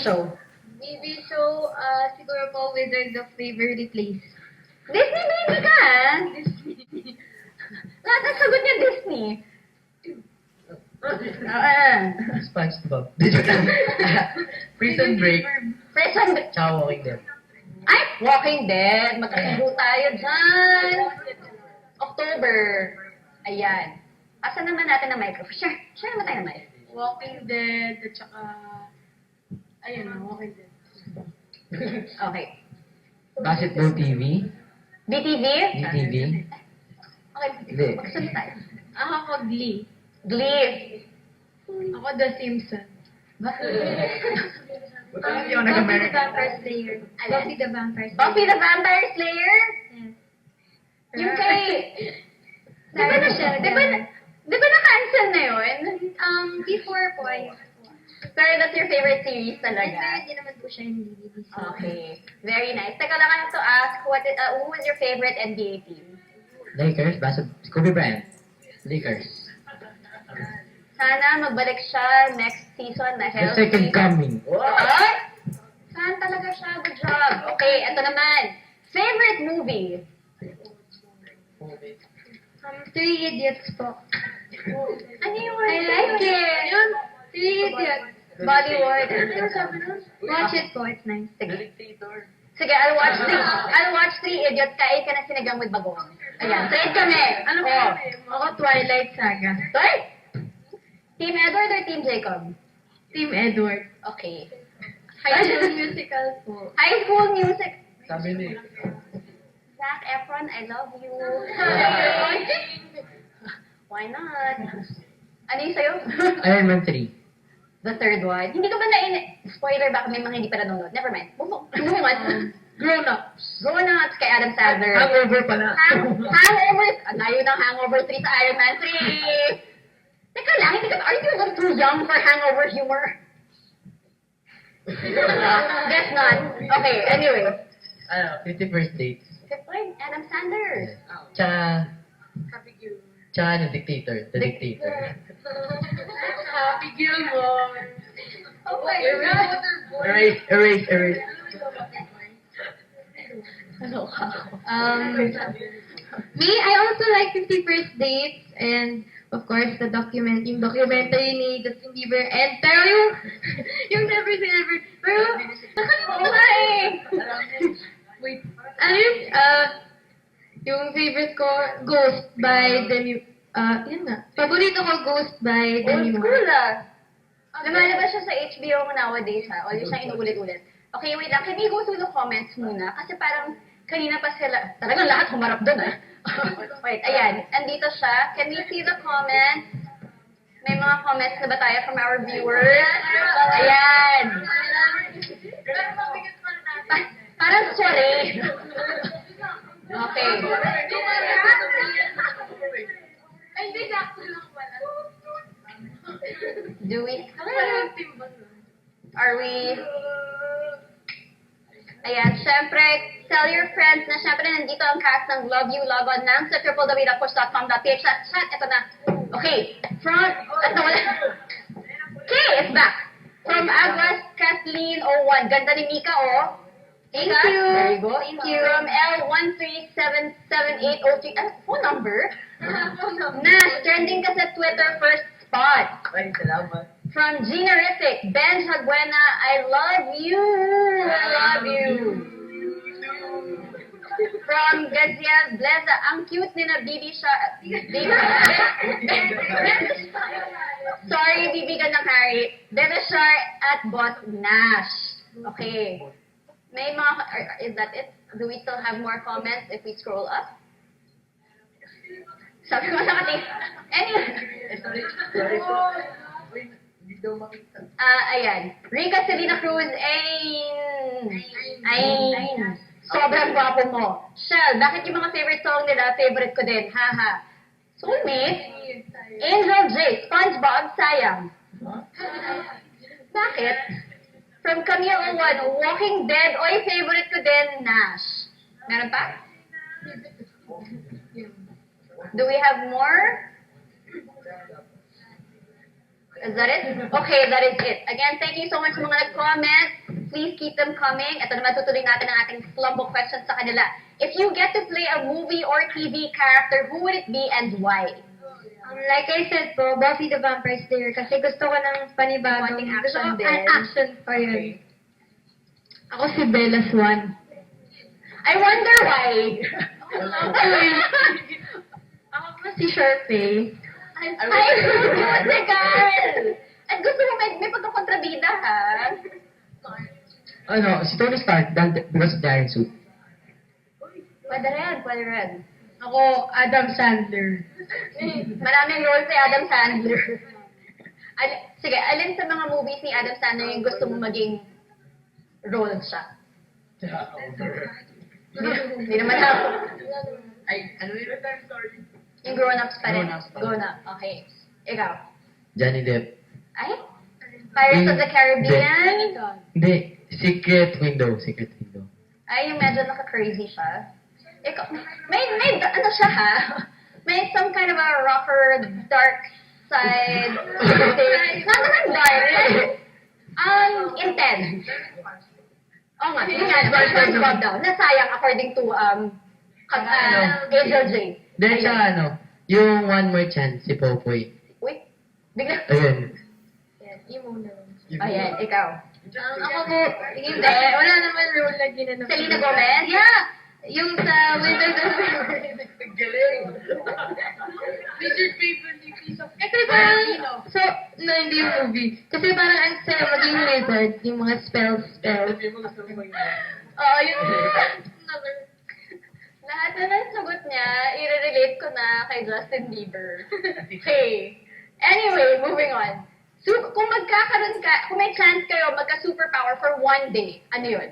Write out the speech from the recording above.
show. TV show, siguro po Wizard of Waverly Place. Disney baby ka, ah. Disney. Lahat ng sagot niya Disney. SpongeBob. Prison Break. Prison Break. Tsaka Walking Dead. Ay, Walking Dead. Magkasundo tayo dyan. October. Ayan. Asan naman natin ang microphone? Share naman tayo ng mic. Walking Dead, at saka... Ayun na, Walking Dead. Okay. Basketball TV. BTV? BTV. Okay, Hindi. magsabi tayo. Ako Glee. Glee. Ako The Simpsons. Hindi ako Buffy the Vampire Slayer. Ayan. Buffy the Vampire Slayer. Buffy the Vampire Slayer? Yes. Yung kay... Di ba na-cancel na yun? Before po, ayun. Pero that's your favorite series talaga? Hindi naman po siya yung DVD. Okay. Very nice. Teka lang, I have to ask, who is your favorite NBA team? Lakers. Kobe Bryant. Lakers. Sana magbalik siya next season na The healthy. second coming. Ay! Saan talaga siya? Good job. Okay, ito naman. Favorite movie? Three Idiots po. Ano yung I like it. Yun, Three Idiots. Bollywood. Ano sabi nun? Watch it po, it's nice. Sige. Sige, I'll watch Three Idiots. Kain ka na sinigang with bagong. Ayan, trade kami. Ano Oh. po? Ako Twilight Saga. Sorry? Team Edward or Team Jacob? Team Edward. Okay. High School Musical po. High School Music. Sabi ni. Zac Efron, I love you. Why not? Ano yung sa'yo? Iron Man 3. The third one. Hindi ko ba spoiler baka may mga hindi pa nanonood. Never mind. Moving on. Grown-ups. Grown-ups kay Adam Sandler. Hangover pala. Hangover. Layo ng Hangover 3 sa Iron Man 3. Teka lang, hindi ka are you too young for hangover humor? Guess not. Okay, anyway. 51st Dates. Fifth line, Adam Sandler. Tsaka, Happy Gilmore. The Dictator. The Dictator. Happy Gilmore. Oh my God. Erase. Ano ka? Me, I also like 51st Dates and of course yung documentary ni Justin Bieber and pero yung Never Say Never. Pero nakalimutan ko nga eh. Wait. Ano yung favorite ko, Ghost by Demi, yun nga. Paborito ko, Ghost by Demi Old school ah. Lumalabas siya sa HBO nowadays ha. Always siyang inuulit-ulit. Okay, wait lang. Can we go through the comments muna? Kasi parang kanina pa sila, talagang lahat humarap doon ah. Wait, ayan. Andito siya. Can we see the comments? May mga comments na ba tayo from our viewers? Ayan. Parang sorry. Okay. Do we... Are we... Ayan, syempre, tell your friends na syempre nandito ang cast ng Love You, Log On lang sa www.push.com.ph. Chat, ito na. Okay, at nawala. Okay, it's back. From Aguas Kathleen 01. Ganda ni Mika, oh. Thank Mika, you. there you go. Thank you. From L1377803. Phone number? Nash, trending ka sa Twitter first spot. Ay, salamat. From Gina Rific, Ben Haguena, I love you. I love you. From Gaziel Bleza, ang cute ni na Bibi siya. Sorry, Bibi ka na Harry. Denishar at Bot Nash. Okay. May mga, is that it? Do we still have more comments if we scroll up? Sabi ko sa kati. Anyway. Sorry po. Wait, hindi daw makita. Ayan. Rica Selena Cruz, ay, sobrang gwapo mo. Shell, bakit yung mga favorite song nila, favorite ko din, haha. Soulmate, Angel J, SpongeBob, sayang. Bakit? From Camille 01, Walking Dead, oy, favorite ko din, Nash. Meron pa? Do we have more? Is that it? Okay, that is it. Again, thank you so much sa mga nag-comment. Please keep them coming. Ito naman tutuloy natin ang ating flumbo questions sa kanila. If you get to play a movie or TV character, who would it be and why? Like I said po, Buffy the Vampire Slayer kasi gusto ko ng panibagong Konting gusto action ko din. an action pa yun. Ako si Bella Swan. I wonder why. Ako po si Sharpay. Ay, si Carl! At gusto mo may pagkakontrabida, ha? Ano, si Tony Stark, because of the Iron Suit. Pwede rin. Ako, Adam Sandler. Maraming role si Adam Sandler. Sige, alin sa mga movies ni Adam Sandler yung gusto mo maging role siya? Hindi naman ako. Ay, ano yun? Yung grown-ups pa rin. Grown-ups pa rin. Grown-up. Okay. Ikaw. Johnny Depp. Ay? Pirates of the Caribbean? Hindi, Secret Window. Ay, yung medyo naka-crazy siya. Ikaw, may, ano siya ha? May some kind of a rocker, dark side. Not naman dark. Intense. Oo nga, yun nga, SpongeBob daw. Nasayang according to, Angel J. Then siya ano, yung One More Chance, si Popoy. Uy, bigla. Ayun. Emo na lang. Ayan, ikaw. Ako po, hindi. Wala naman role na ginanap. Selena Gomez? Yeah! Yung sa Winter Galing! Wizard Waverly Piece of... Kasi parang, so, no, hindi yung movie. Kasi parang ang saya maging wizard, yung mga spells. Oo, yun. Lahat na ng sagot niya, i-relate ko na kay Justin Bieber. Okay. Anyway, moving on. So, kung magkakaroon ka, kung may chance kayo magka-superpower for one day, ano yun?